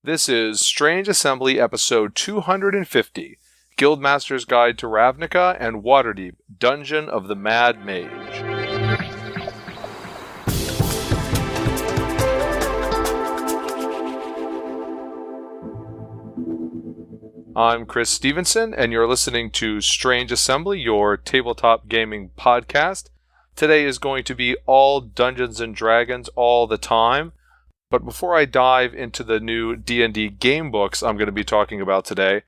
This is Strange Assembly episode 250, Guildmasters Guide to Ravnica and Waterdeep, Dungeon of the Mad Mage. I'm Chris Stevenson, and you're listening to Strange Assembly, your tabletop gaming podcast. Today is going to be all Dungeons & Dragons all the time. But before I dive into the new D&D game books I'm going to be talking about today,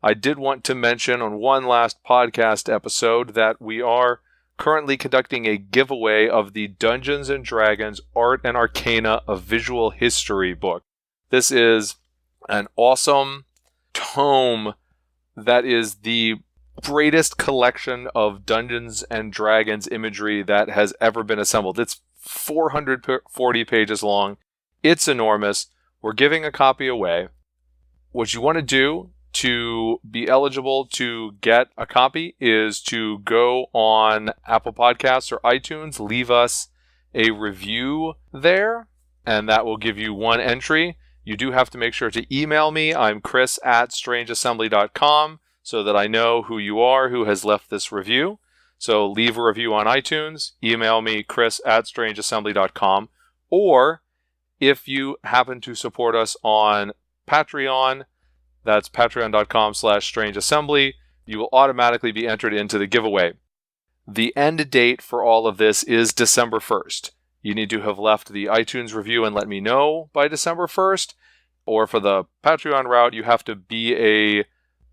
I did want to mention on one last podcast episode that we are currently conducting a giveaway of the Dungeons & Dragons Art and Arcana of Visual History book. This is an awesome tome that is the greatest collection of Dungeons & Dragons imagery that has ever been assembled. It's 440 pages long. It's enormous. We're giving a copy away. What you want to do to be eligible to get a copy is to go on Apple Podcasts or iTunes, leave us a review there, and that will give you one entry. You do have to make sure to email me. I'm chris@strangeassembly.com so that I know who you are who has left this review. So leave a review on iTunes, email me chris@strangeassembly.com, or if you happen to support us on Patreon, that's patreon.com/strangeassembly, you will automatically be entered into the giveaway. The end date for all of this is December 1st. You need to have left the iTunes review and let me know by December 1st. Or for the Patreon route, you have to be a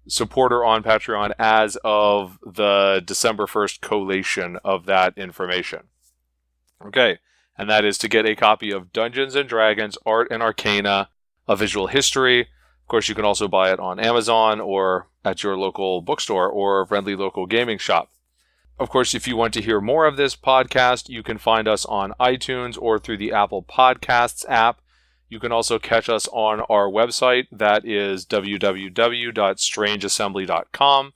supporter on Patreon as of the December 1st collation of that information. Okay. And that is to get a copy of Dungeons & Dragons Art and Arcana, a Visual History. Of course, you can also buy it on Amazon or at your local bookstore or friendly local gaming shop. Of course, if you want to hear more of this podcast, you can find us on iTunes or through the Apple Podcasts app. You can also catch us on our website. That is www.strangeassembly.com.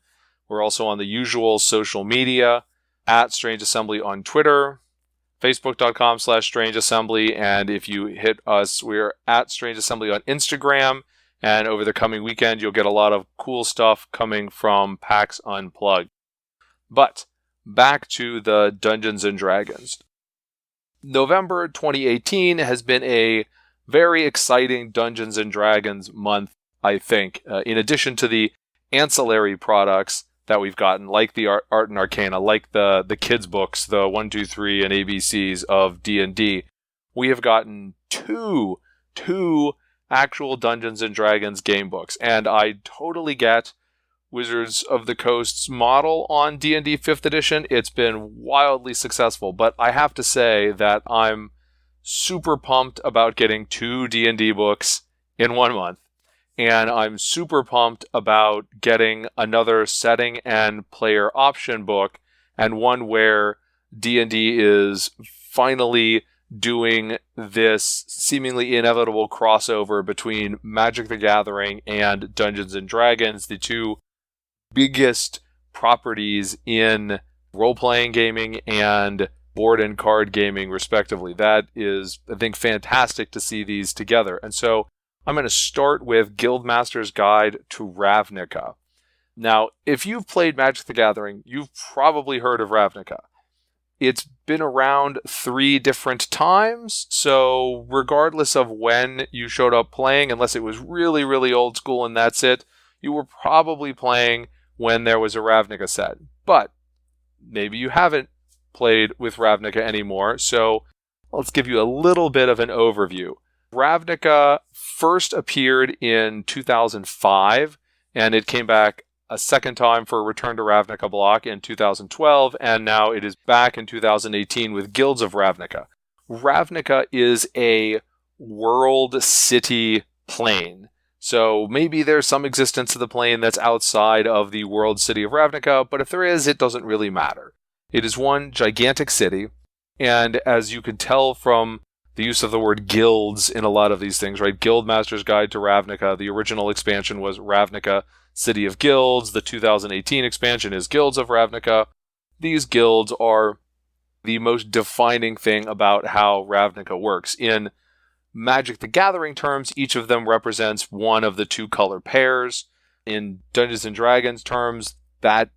We're also on the usual social media, at Strange Assembly on Twitter, Facebook.com/StrangeAssembly, and if you hit us, we're at Strange Assembly on Instagram, and over the coming weekend, you'll get a lot of cool stuff coming from PAX Unplugged. But, back to the Dungeons & Dragons. November 2018 has been a very exciting Dungeons & Dragons month, I think. In addition to the ancillary products that we've gotten, like the Art and Arcana, like the kids' books, the 1, 2, 3, and ABCs of D&D, we have gotten two actual Dungeons & Dragons game books. And I totally get Wizards of the Coast's model on D&D 5th edition. It's been wildly successful, but I have to say that I'm super pumped about getting 2 D&D books in 1 month. And I'm super pumped about getting another setting and player option book, and one where D&D is finally doing this seemingly inevitable crossover between Magic the Gathering and Dungeons & Dragons, the two biggest properties in role-playing gaming and board and card gaming, respectively. That is, I think, fantastic to see these together. And so I'm going to start with Guildmasters Guide to Ravnica. Now, if you've played Magic the Gathering, you've probably heard of Ravnica. It's been around 3 different times, so regardless of when you showed up playing, unless it was really, really old school and that's it, you were probably playing when there was a Ravnica set. But maybe you haven't played with Ravnica anymore, so let's give you a little bit of an overview. Ravnica first appeared in 2005, and it came back a second time for a Return to Ravnica block in 2012, and now it is back in 2018 with Guilds of Ravnica. Ravnica is a world city plane. So maybe there's some existence of the plane that's outside of the world city of Ravnica, but if there is, it doesn't really matter. It is one gigantic city, and as you can tell from the use of the word guilds in a lot of these things, right? Guildmasters Guide to Ravnica. The original expansion was Ravnica, City of Guilds. The 2018 expansion is Guilds of Ravnica. These guilds are the most defining thing about how Ravnica works. In Magic the Gathering terms, each of them represents one of the two color pairs. In Dungeons and Dragons terms, that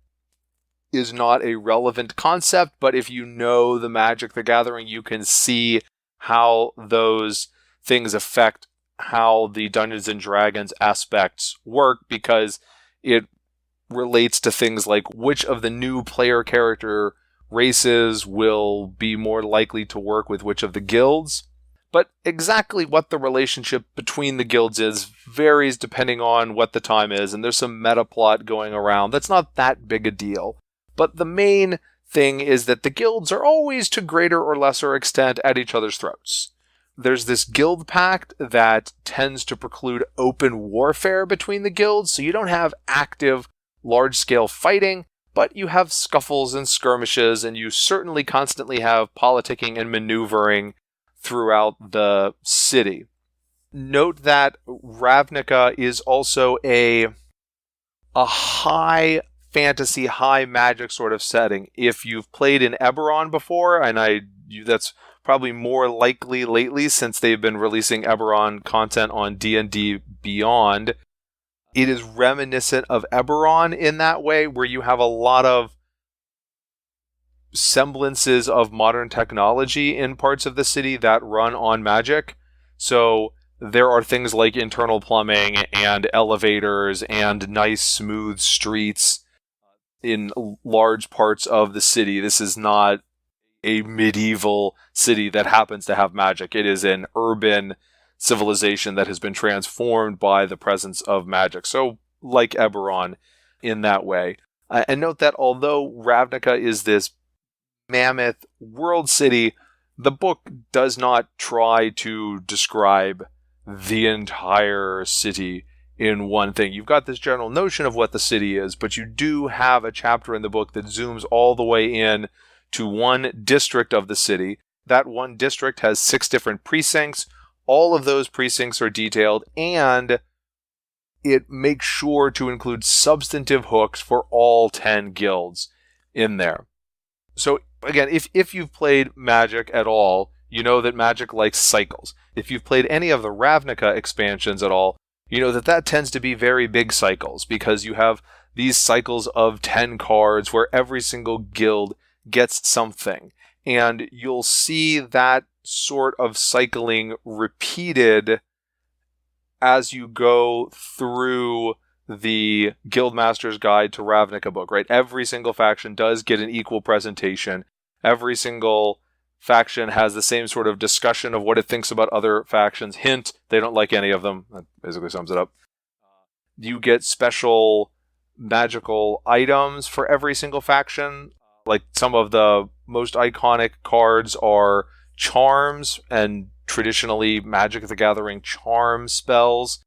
is not a relevant concept, but if you know the Magic the Gathering, you can see how those things affect how the Dungeons and Dragons aspects work, because it relates to things like which of the new player character races will be more likely to work with which of the guilds. But exactly what the relationship between the guilds is varies depending on what the time is, and there's some meta plot going around that's not that big a deal. But the main thing is that the guilds are always to greater or lesser extent at each other's throats. There's this guild pact that tends to preclude open warfare between the guilds, so you don't have active, large-scale fighting, but you have scuffles and skirmishes, and you certainly constantly have politicking and maneuvering throughout the city. Note that Ravnica is also a high fantasy, high magic sort of setting. If you've played in Eberron before, and that's probably more likely lately since they've been releasing Eberron content on D&D Beyond, it is reminiscent of Eberron in that way, where you have a lot of semblances of modern technology in parts of the city that run on magic. So there are things like internal plumbing and elevators and nice smooth streets in large parts of the city. This is not a medieval city that happens to have magic. It is an urban civilization that has been transformed by the presence of magic. So like Eberron in that way. And note that although Ravnica is this mammoth world city, the book does not try to describe the entire city in one thing. You've got this general notion of what the city is, but you do have a chapter in the book that zooms all the way in to one district of the city. That one district has 6 different precincts. All of those precincts are detailed, and it makes sure to include substantive hooks for all 10 guilds in there. So again, if you've played Magic at all, you know that Magic likes cycles. If you've played any of the Ravnica expansions at all, you know that tends to be very big cycles, because you have these cycles of 10 cards where every single guild gets something. And you'll see that sort of cycling repeated as you go through the Guildmasters Guide to Ravnica book, right? Every single faction does get an equal presentation. Every single faction has the same sort of discussion of what it thinks about other factions. Hint, they don't like any of them. That basically sums it up. You get special magical items for every single faction. Like some of the most iconic cards are charms, and traditionally Magic the Gathering charm spells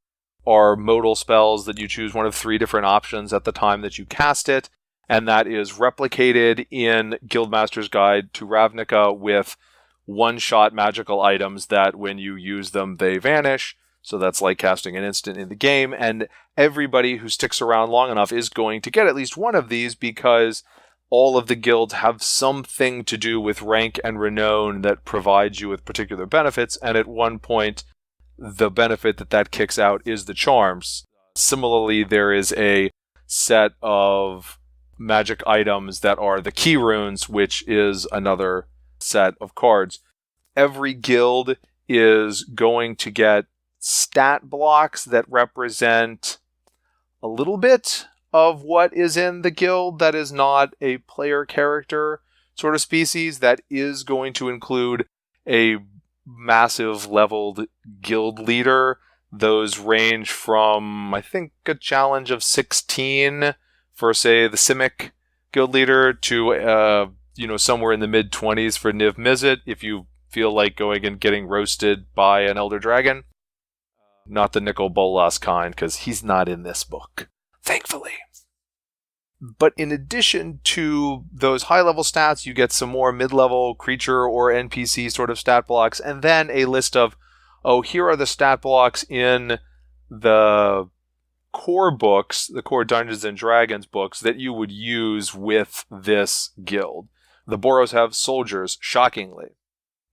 are modal spells that you choose one of 3 different options at the time that you cast it, and that is replicated in Guildmaster's Guide to Ravnica with one-shot magical items that when you use them, they vanish. So that's like casting an instant in the game, and everybody who sticks around long enough is going to get at least one of these, because all of the guilds have something to do with rank and renown that provides you with particular benefits, and at one point, the benefit that kicks out is the charms. Similarly, there is a set of magic items that are the key runes, which is another set of cards. Every guild is going to get stat blocks that represent a little bit of what is in the guild that is not a player character sort of species. That is going to include a massive leveled guild leader. Those range from, I think, a challenge of 16 for, say, the Simic guild leader to, somewhere in the mid-20s for Niv Mizzet, if you feel like going and getting roasted by an Elder Dragon. Not the Nicol Bolas kind, because he's not in this book, thankfully. But in addition to those high-level stats, you get some more mid-level creature or NPC sort of stat blocks, and then a list of, here are the stat blocks in the core books, the core Dungeons & Dragons books, that you would use with this guild. The Boros have soldiers, shockingly.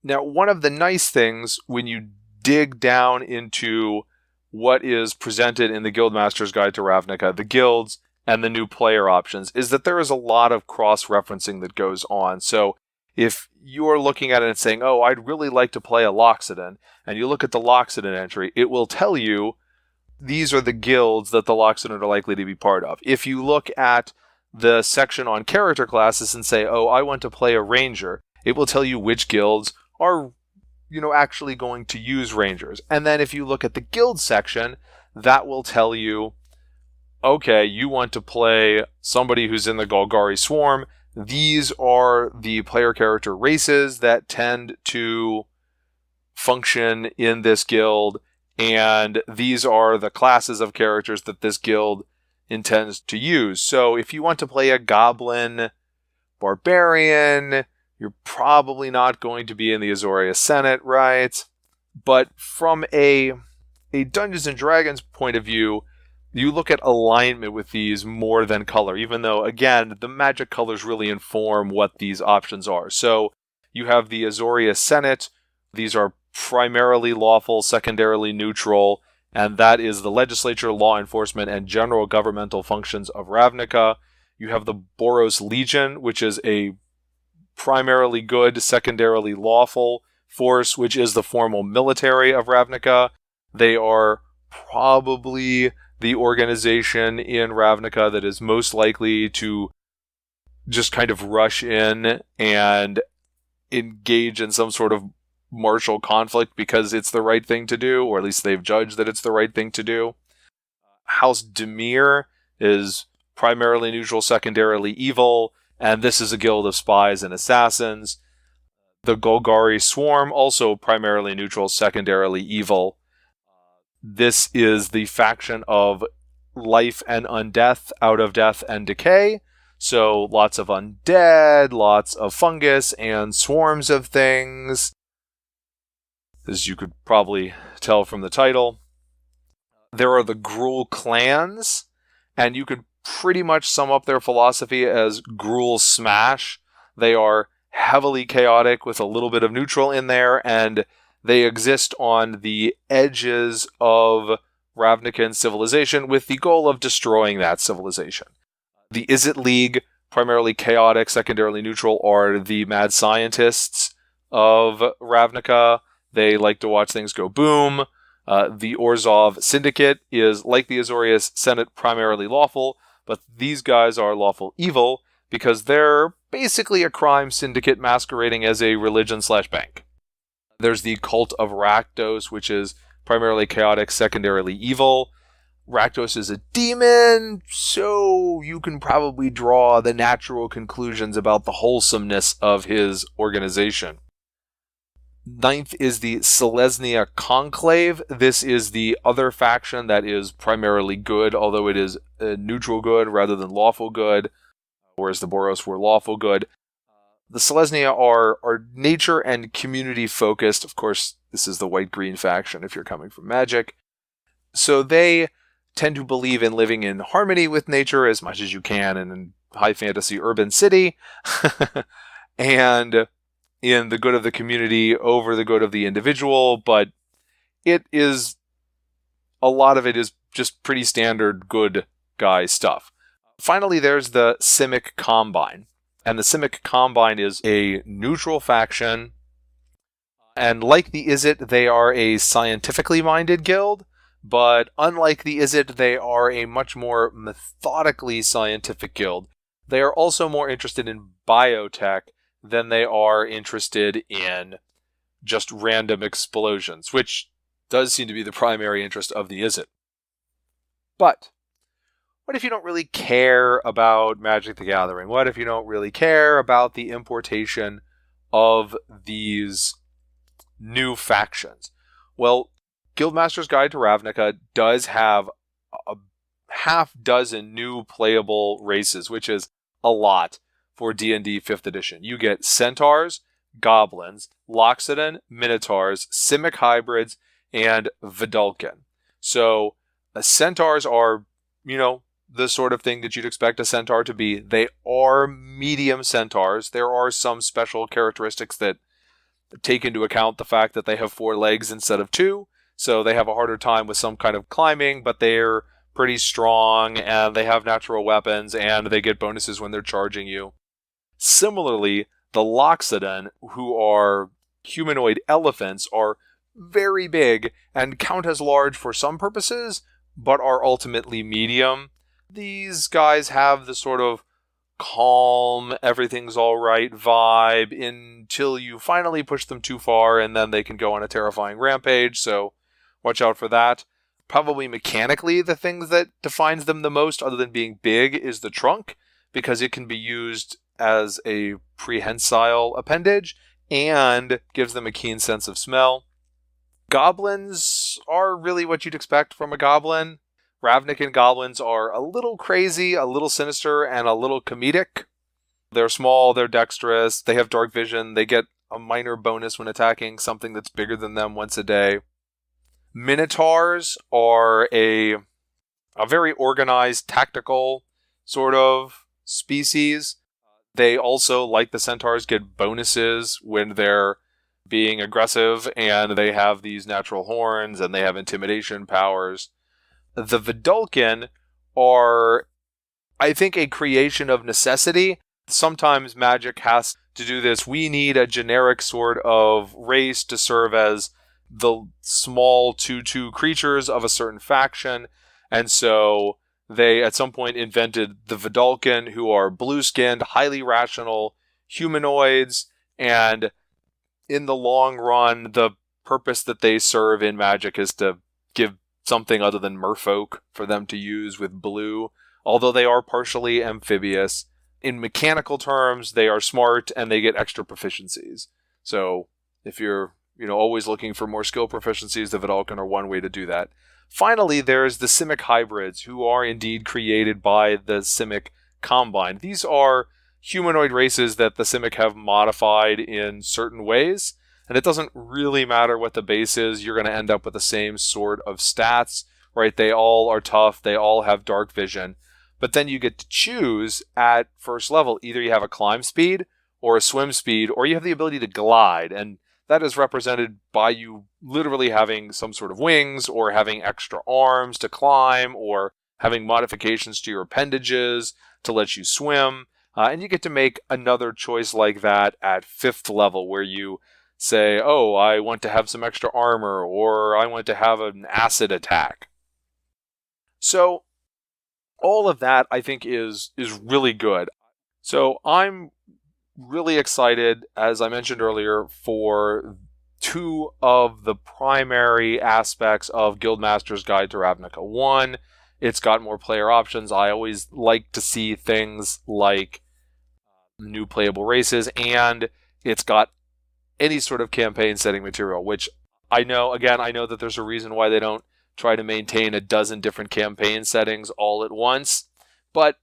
Now, one of the nice things when you dig down into what is presented in the Guildmasters Guide to Ravnica, the guilds, and the new player options, is that there is a lot of cross-referencing that goes on. So if you're looking at it and saying, oh, I'd really like to play a Loxodon, and you look at the Loxodon entry, it will tell you these are the guilds that the Loxodon are likely to be part of. If you look at the section on character classes and say, oh, I want to play a ranger, it will tell you which guilds are, actually going to use rangers. And then if you look at the guild section, that will tell you, okay, you want to play somebody who's in the Golgari Swarm. These are the player character races that tend to function in this guild, and these are the classes of characters that this guild intends to use. So if you want to play a Goblin Barbarian, you're probably not going to be in the Azoria Senate, right? But from a Dungeons & Dragons point of view, you look at alignment with these more than color, even though, again, the magic colors really inform what these options are. So you have the Azoria Senate. These are primarily lawful, secondarily neutral, and that is the legislature, law enforcement, and general governmental functions of Ravnica. You have the Boros Legion, which is a primarily good, secondarily lawful force, which is the formal military of Ravnica. They are probably the organization in Ravnica that is most likely to just kind of rush in and engage in some sort of martial conflict because it's the right thing to do, or at least they've judged that it's the right thing to do. House Demir is primarily neutral, secondarily evil, and this is a guild of spies and assassins. The Golgari Swarm, also primarily neutral, secondarily evil. This is the faction of life and undeath, out of death and decay. So lots of undead, lots of fungus, and swarms of things, as you could probably tell from the title. There are the Gruul clans, and you could pretty much sum up their philosophy as Gruul Smash. They are heavily chaotic with a little bit of neutral in there, and they exist on the edges of Ravnican civilization with the goal of destroying that civilization. The Izzet League, primarily chaotic, secondarily neutral, are the mad scientists of Ravnica. They like to watch things go boom. The Orzhov Syndicate is, like the Azoria Senate, primarily lawful, but these guys are lawful evil because they're basically a crime syndicate masquerading as a religion/bank. There's the Cult of Rakdos, which is primarily chaotic, secondarily evil. Rakdos is a demon, so you can probably draw the natural conclusions about the wholesomeness of his organization. Ninth is the Selesnya Conclave. This is the other faction that is primarily good, although it is neutral good rather than lawful good, whereas the Boros were lawful good. The Selesnya are nature and community focused. Of course, this is the white-green faction if you're coming from Magic. So they tend to believe in living in harmony with nature as much as you can in a high fantasy urban city. And in the good of the community over the good of the individual, but a lot of it is just pretty standard good guy stuff. Finally, there's the Simic Combine. And the Simic Combine is a neutral faction. And like the Izzet, they are a scientifically minded guild. But unlike the Izzet, they are a much more methodically scientific guild. They are also more interested in biotech than they are interested in just random explosions, which does seem to be the primary interest of the Izzet. But what if you don't really care about Magic the Gathering? What if you don't really care about the importation of these new factions? Well, Guildmasters Guide to Ravnica does have a half dozen new playable races, which is a lot for D&D 5th edition. You get Centaurs, Goblins, Loxodon, Minotaurs, Simic Hybrids, and Vidalcan. So, Centaurs are, the sort of thing that you'd expect a centaur to be. They are medium centaurs. There are some special characteristics that take into account the fact that they have 4 legs instead of 2, so they have a harder time with some kind of climbing, but they're pretty strong, and they have natural weapons, and they get bonuses when they're charging you. Similarly, the Loxodon, who are humanoid elephants, are very big and count as large for some purposes, but are ultimately medium. These guys have the sort of calm, everything's alright vibe until you finally push them too far, and then they can go on a terrifying rampage, so watch out for that. Probably mechanically, the things that defines them the most, other than being big, is the trunk, because it can be used as a prehensile appendage and gives them a keen sense of smell. Goblins are really what you'd expect from a goblin. Ravnica goblins are a little crazy, a little sinister, and a little comedic. They're small, they're dexterous, they have dark vision, they get a minor bonus when attacking something that's bigger than them once a day. Minotaurs are a very organized, tactical sort of species. They also, like the centaurs, get bonuses when they're being aggressive, and they have these natural horns, and they have intimidation powers. The Vidalcan are, I think, a creation of necessity. Sometimes Magic has to do this. We need a generic sort of race to serve as the small 2/2 creatures of a certain faction, and so they at some point invented the Vidalcan, who are blue-skinned, highly rational humanoids, and in the long run, the purpose that they serve in Magic is to give something other than merfolk for them to use with blue, although they are partially amphibious. In mechanical terms, they are smart and they get extra proficiencies. So if you're always looking for more skill proficiencies, the Vidalcan are one way to do that. Finally, there's the Simic hybrids, who are indeed created by the Simic Combine. These are humanoid races that the Simic have modified in certain ways, and it doesn't really matter what the base is, you're going to end up with the same sort of stats, right? They all are tough, they all have dark vision, but then you get to choose at first level. Either you have a climb speed, or a swim speed, or you have the ability to glide, and that is represented by you literally having some sort of wings, or having extra arms to climb, or having modifications to your appendages to let you swim. And you get to make another choice like that at 5th level, where you say, oh, I want to have some extra armor, or I want to have an acid attack. So all of that, I think, is really good. So I'm really excited, as I mentioned earlier, for 2 of the primary aspects of Guildmasters Guide to Ravnica. 1, it's got more player options. I always like to see things like new playable races, and it's got any sort of campaign setting material, which I know that there's a reason why they don't try to maintain a dozen different campaign settings all at once, but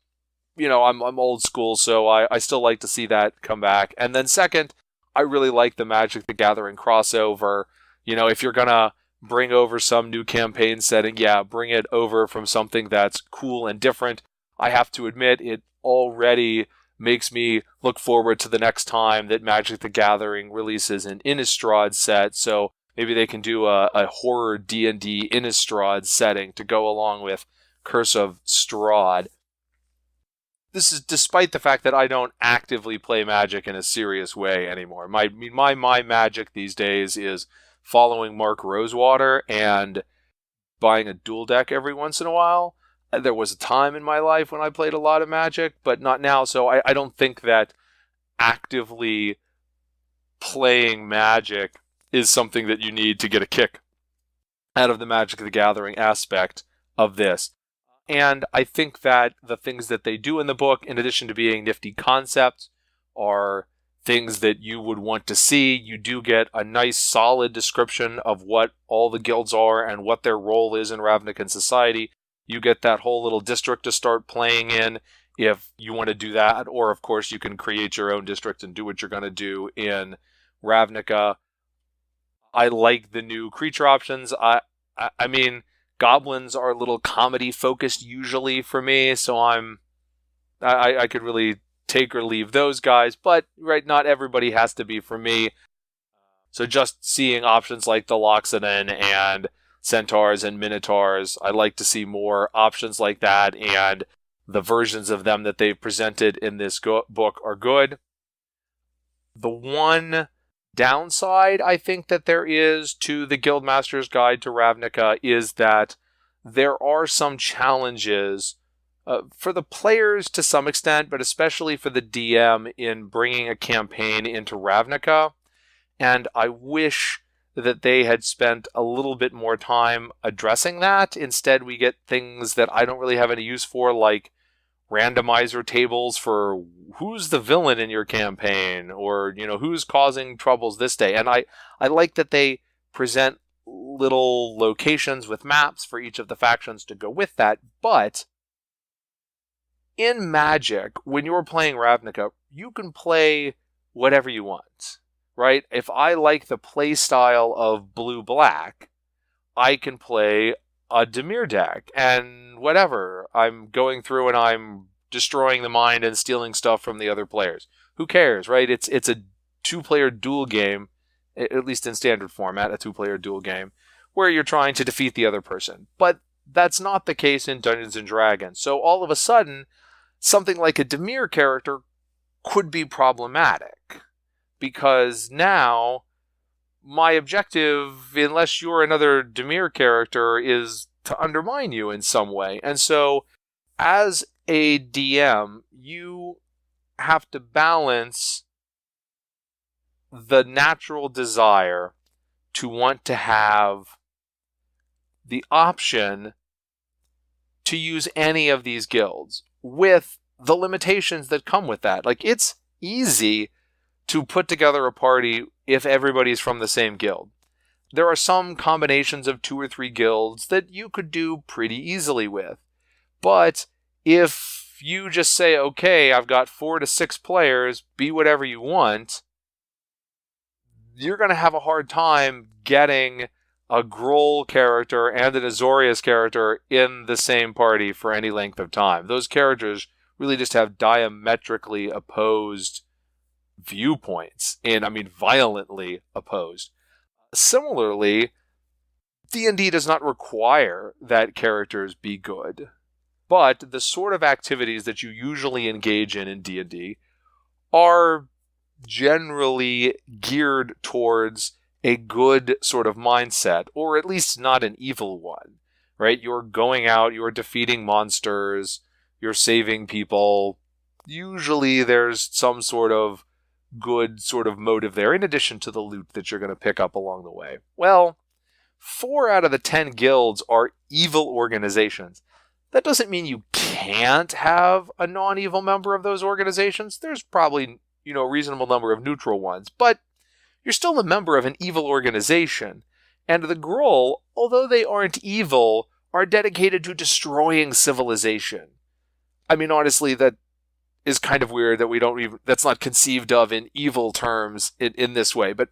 I'm old school, so I still like to see that come back. And then second, I really like the Magic the Gathering crossover. If you're gonna bring over some new campaign setting, bring it over from something that's cool and different. I have to admit, it already makes me look forward to the next time that Magic the Gathering releases an Innistrad set, so maybe they can do a horror D&D Innistrad setting to go along with Curse of Strahd. This is despite the fact that I don't actively play Magic in a serious way anymore. My Magic these days is following Mark Rosewater and buying a dual deck every once in a while. There was a time in my life when I played a lot of Magic, but not now, so I don't think that actively playing Magic is something that you need to get a kick out of the Magic the Gathering aspect of this. And I think that the things that they do in the book, in addition to being nifty concepts, are things that you would want to see. You do get a nice, solid description of what all the guilds are and what their role is in Ravnican society. You get that whole little district to start playing in if you want to do that. Or, of course, you can create your own district and do what you're going to do in Ravnica. I like the new creature options. I mean, goblins are a little comedy focused usually for me, so I could really take or leave those guys, but right, not everybody has to be for me. So just seeing options like the Loxodon and Centaurs and Minotaurs, I'd like to see more options like that, and the versions of them that they've presented in this book are good. The one downside I think that there is to the Guildmasters Guide to Ravnica is that there are some challenges for the players to some extent, but especially for the DM in bringing a campaign into Ravnica. And I wish that they had spent a little bit more time addressing that. Instead, we get things that I don't really have any use for, like randomizer tables for who's the villain in your campaign, or who's causing troubles this day. And I like that they present little locations with maps for each of the factions to go with that. But in Magic, when you're playing Ravnica, you can play whatever you want, right? If I like the play style of blue-black, I can play a Dimir deck, and whatever. I'm going through and I'm destroying the mind and stealing stuff from the other players. Who cares, right? It's a two-player duel game, at least in standard format, a two-player duel game, where you're trying to defeat the other person. But that's not the case in Dungeons & Dragons. So all of a sudden, something like a Dimir character could be problematic, because now my objective, unless you're another Dimir character, is to undermine you in some way. And so, as a DM, you have to balance the natural desire to want to have the option to use any of these guilds with the limitations that come with that. Like, it's easy to put together a party if everybody's from the same guild. There are some combinations of 2 or 3 guilds that you could do pretty easily with. But if you just say, okay, I've got 4 to 6 players, be whatever you want, you're going to have a hard time getting a Gruul character and an Azorius character in the same party for any length of time. Those characters really just have diametrically opposed viewpoints, and I mean violently opposed. Similarly, D&D does not require that characters be good, but the sort of activities that you usually engage in D&D are generally geared towards a good sort of mindset, or at least not an evil one, right? You're going out, you're defeating monsters, you're saving people. Usually there's some sort of good sort of motive there, in addition to the loot that you're going to pick up along the way. Well, 4 out of the 10 guilds are evil organizations. That doesn't mean you can't have a non-evil member of those organizations. There's probably, a reasonable number of neutral ones, but you're still a member of an evil organization. And the Gruul, although they aren't evil, are dedicated to destroying civilization. I mean, honestly, that is kind of weird that that's not conceived of in evil terms in this way, but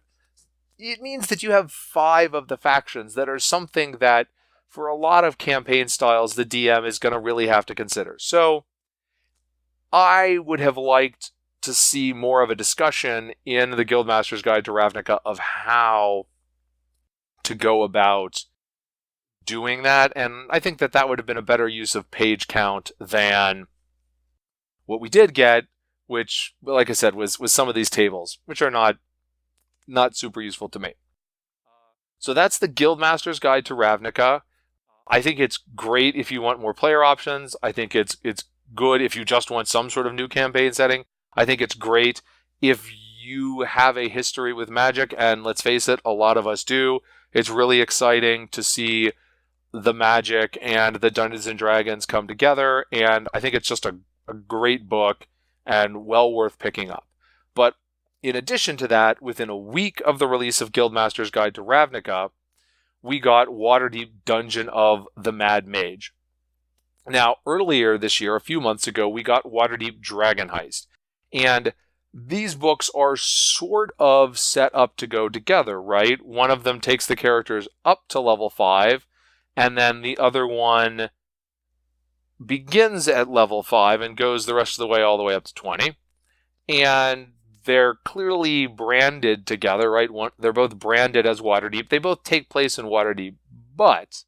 it means that you have 5 of the factions that are something that, for a lot of campaign styles, the DM is going to really have to consider. So, I would have liked to see more of a discussion in the Guildmasters Guide to Ravnica of how to go about doing that, and I think that would have been a better use of page count than what we did get, which, like I said, was some of these tables, which are not super useful to me. So that's the Guildmasters Guide to Ravnica. I think it's great if you want more player options. I think it's good if you just want some sort of new campaign setting. I think it's great if you have a history with Magic, and let's face it, a lot of us do. It's really exciting to see the Magic and the Dungeons & Dragons come together, and I think it's just a great book and well worth picking up. But in addition to that, within a week of the release of Guildmasters Guide to Ravnica, we got Waterdeep Dungeon of the Mad Mage. Now, earlier this year, a few months ago, we got Waterdeep Dragon Heist. And these books are sort of set up to go together, right? One of them takes the characters up to level 5, and then the other one begins at level 5 and goes the rest of the way all the way up to 20. And they're clearly branded together, right? They're both branded as Waterdeep. They both take place in Waterdeep, but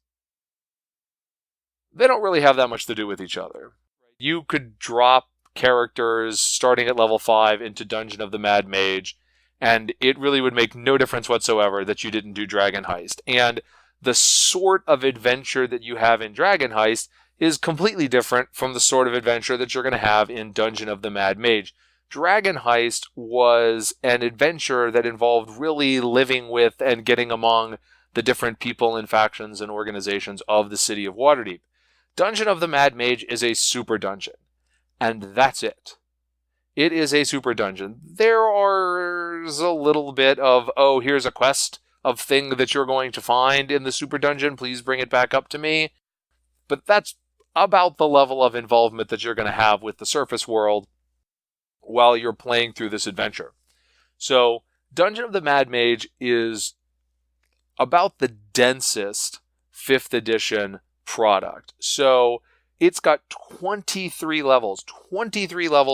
they don't really have that much to do with each other. You could drop characters starting at level 5 into Dungeon of the Mad Mage, and it really would make no difference whatsoever that you didn't do Dragon Heist. And the sort of adventure that you have in Dragon Heist is completely different from the sort of adventure that you're going to have in Dungeon of the Mad Mage. Dragon Heist was an adventure that involved really living with and getting among the different people and factions and organizations of the city of Waterdeep. Dungeon of the Mad Mage is a super dungeon, and that's it. It is a super dungeon. There's a little bit of, oh, here's a quest of thing that you're going to find in the super dungeon, please bring it back up to me. But that's about the level of involvement that you're going to have with the surface world while you're playing through this adventure. So, Dungeon of the Mad Mage is about the densest 5th edition product. So, it's got 23 levels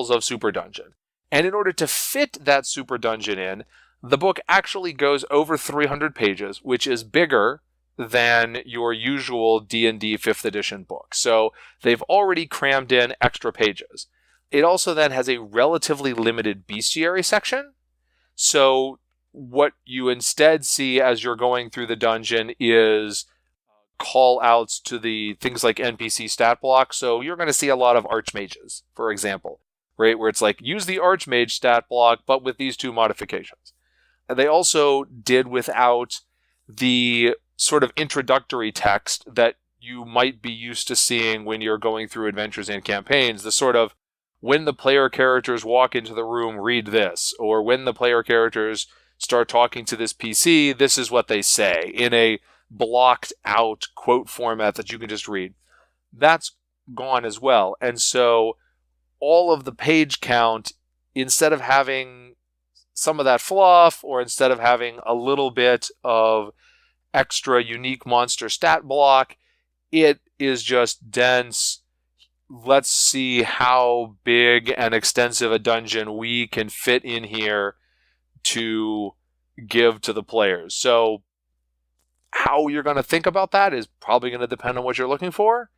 of super dungeon. And in order to fit that super dungeon in, the book actually goes over 300 pages, which is bigger than your usual D&D 5th edition book. So, they've already crammed in extra pages. It also then has a relatively limited bestiary section. So what you instead see as you're going through the dungeon is call outs to the things like NPC stat block. So you're going to see a lot of archmages, for example, right? Where it's like, use the archmage stat block, but with these 2 modifications. And they also did without the sort of introductory text that you might be used to seeing when you're going through adventures and campaigns. The sort of, when the player characters walk into the room, read this. Or when the player characters start talking to this PC, this is what they say, in a blocked out quote format that you can just read. That's gone as well. And so all of the page count, instead of having some of that fluff, or instead of having a little bit of extra unique monster stat block, it is just dense. Let's see how big and extensive a dungeon we can fit in here to give to the players. So how you're going to think about that is probably going to depend on what you're looking for.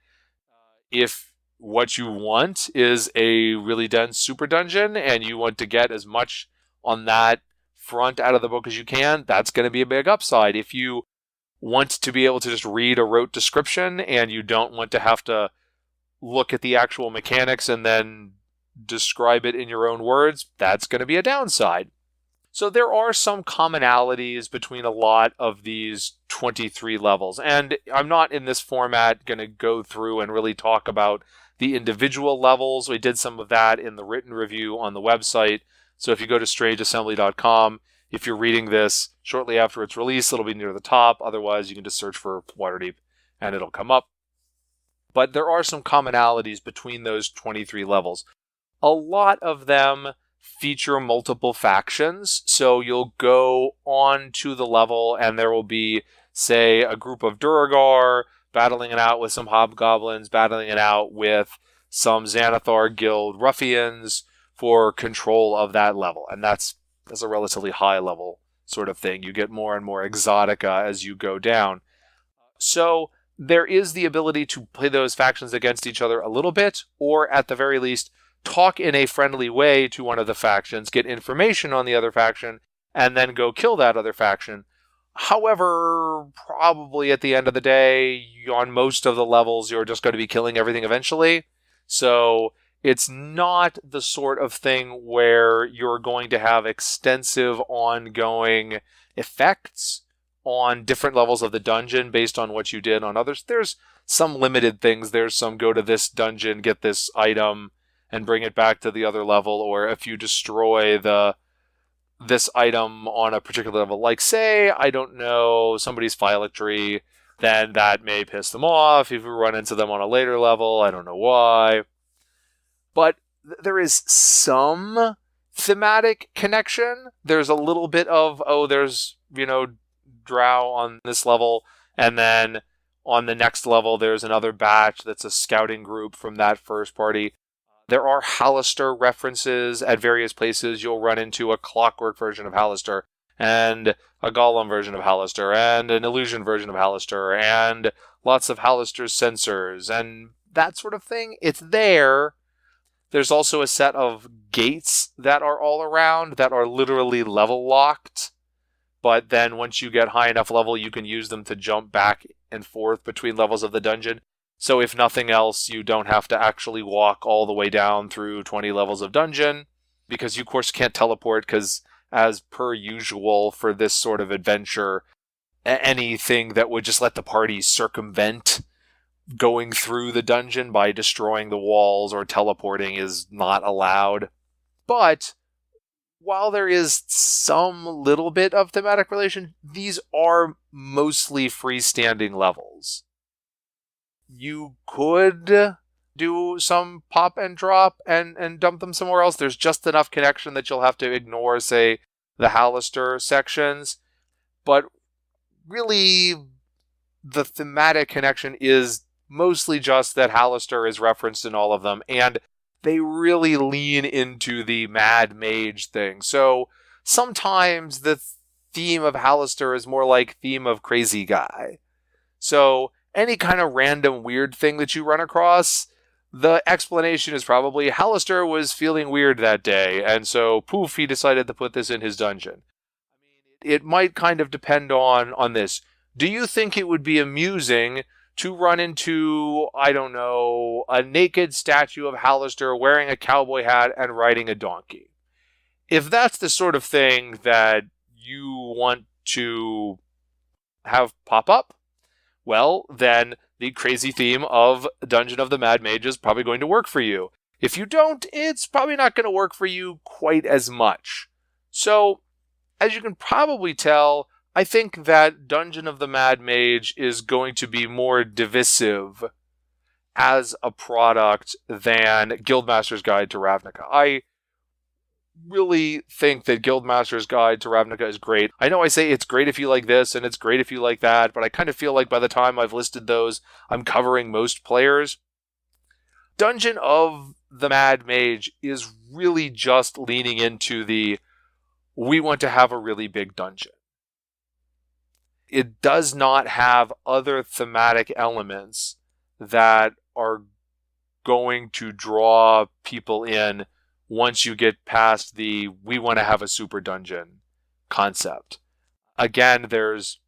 If what you want is a really dense super dungeon and you want to get as much on that front out of the book as you can, that's going to be a big upside. If you want to be able to just read a rote description and you don't want to have to look at the actual mechanics and then describe it in your own words, that's going to be a downside. So there are some commonalities between a lot of these 23 levels. And I'm not in this format going to go through and really talk about the individual levels. We did some of that in the written review on the website. So if you go to strangeassembly.com, if you're reading this shortly after its release, it'll be near the top. Otherwise, you can just search for Waterdeep and it'll come up. But there are some commonalities between those 23 levels. A lot of them feature multiple factions. So you'll go on to the level and there will be, say, a group of Duragar battling it out with some hobgoblins, battling it out with some Xanathar Guild ruffians for control of that level. And that's a relatively high level sort of thing. You get more and more exotica as you go down. So there is the ability to play those factions against each other a little bit, or at the very least, talk in a friendly way to one of the factions, get information on the other faction, and then go kill that other faction. However, probably at the end of the day, on most of the levels, you're just going to be killing everything eventually. So it's not the sort of thing where you're going to have extensive ongoing effects on different levels of the dungeon based on what you did on others. There's some limited things. There's some go to this dungeon, get this item, and bring it back to the other level. Or if you destroy this item on a particular level, like say, I don't know, somebody's phylatry, then that may piss them off. If you run into them on a later level, I don't know why. But there is some thematic connection. There's a little bit of, there's, drow on this level, and then on the next level there's another batch that's a scouting group from that first party. There are Halaster references at various places. You'll run into a clockwork version of Halaster, and a Golem version of Halaster, and an illusion version of Halaster, and lots of Halaster sensors, and that sort of thing. It's there. There's also a set of gates that are all around that are literally level locked. But then once you get high enough level, you can use them to jump back and forth between levels of the dungeon. So if nothing else, you don't have to actually walk all the way down through 20 levels of dungeon, because you, of course, can't teleport, because as per usual for this sort of adventure, anything that would just let the party circumvent going through the dungeon by destroying the walls or teleporting is not allowed. But while there is some little bit of thematic relation, these are mostly freestanding levels. You could do some pop and drop and dump them somewhere else. There's just enough connection that you'll have to ignore, say, the Halaster sections. But really, the thematic connection is mostly just that Halaster is referenced in all of them, and they really lean into the Mad Mage thing. So sometimes the theme of Halaster is more like theme of crazy guy. So any kind of random weird thing that you run across, the explanation is probably Halaster was feeling weird that day, and so poof, he decided to put this in his dungeon. It might kind of depend on this. Do you think it would be amusing to run into, I don't know, a naked statue of Halaster wearing a cowboy hat and riding a donkey? If that's the sort of thing that you want to have pop up, well, then the crazy theme of Dungeon of the Mad Mage is probably going to work for you. If you don't, it's probably not going to work for you quite as much. So, as you can probably tell, I think that Dungeon of the Mad Mage is going to be more divisive as a product than Guildmasters Guide to Ravnica. I really think that Guildmasters Guide to Ravnica is great. I know I say it's great if you like this and it's great if you like that, but I kind of feel like by the time I've listed those, I'm covering most players. Dungeon of the Mad Mage is really just leaning into the we want to have a really big dungeon. It does not have other thematic elements that are going to draw people in once you get past the we want to have a super dungeon concept. Again, there's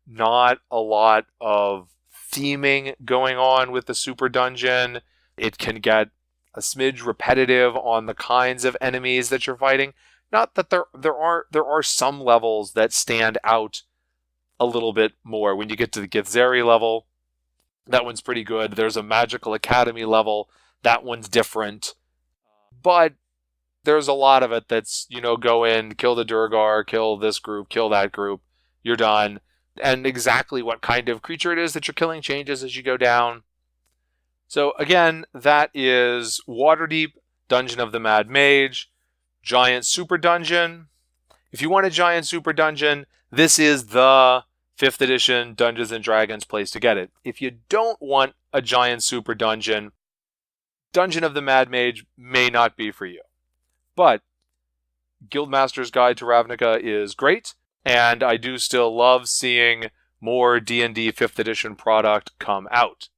not a lot of theming going on with the super dungeon. It can get a smidge repetitive on the kinds of enemies that you're fighting. Not that there are some levels that stand out a little bit more. When you get to the Githzeri level, that one's pretty good. There's a Magical Academy level. That one's different. But there's a lot of it that's, go in, kill the Durgar, kill this group, kill that group. You're done. And exactly what kind of creature it is that you're killing changes as you go down. So again, that is Waterdeep, Dungeon of the Mad Mage, Giant Super Dungeon. If you want a Giant Super Dungeon, this is the 5th edition Dungeons & Dragons place to get it. If you don't want a Giant Super Dungeon, Dungeon of the Mad Mage may not be for you. But Guildmasters Guide to Ravnica is great, and I do still love seeing more D&D 5th edition product come out.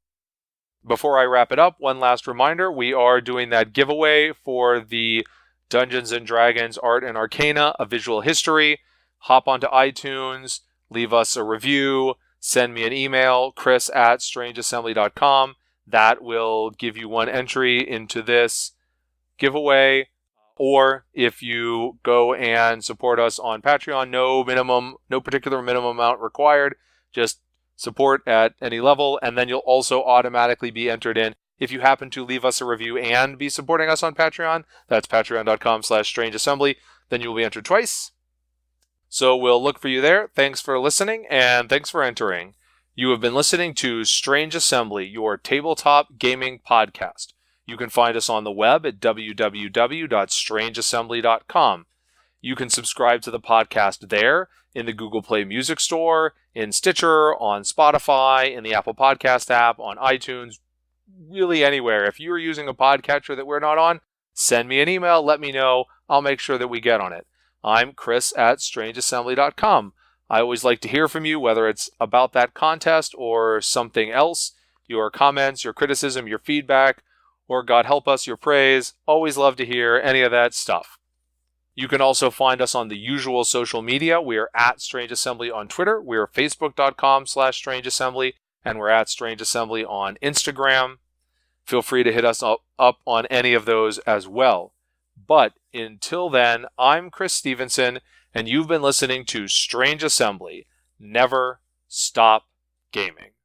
Before I wrap it up, one last reminder, we are doing that giveaway for the Dungeons & Dragons Art and Arcana, A Visual History. Hop onto iTunes, leave us a review, send me an email, chris@strangeassembly.com. That will give you one entry into this giveaway. Or if you go and support us on Patreon, no particular minimum amount required. Just support at any level, and then you'll also automatically be entered in. If you happen to leave us a review and be supporting us on Patreon, that's patreon.com/strangeassembly, then you'll be entered twice. So we'll look for you there. Thanks for listening, and thanks for entering. You have been listening to Strange Assembly, your tabletop gaming podcast. You can find us on the web at www.strangeassembly.com. You can subscribe to the podcast there, in the Google Play Music Store, in Stitcher, on Spotify, in the Apple Podcast app, on iTunes, really anywhere. If you're using a podcatcher that we're not on, send me an email, let me know. I'll make sure that we get on it. I'm Chris at strangeassembly.com. I always like to hear from you, whether it's about that contest or something else. Your comments, your criticism, your feedback, or God help us, your praise. Always love to hear any of that stuff. You can also find us on the usual social media. We are at Strange Assembly on Twitter. We are facebook.com/strangeassembly, and we're at Strange Assembly on Instagram. Feel free to hit us up on any of those as well. But until then, I'm Chris Stevenson, and you've been listening to Strange Assembly. Never stop gaming.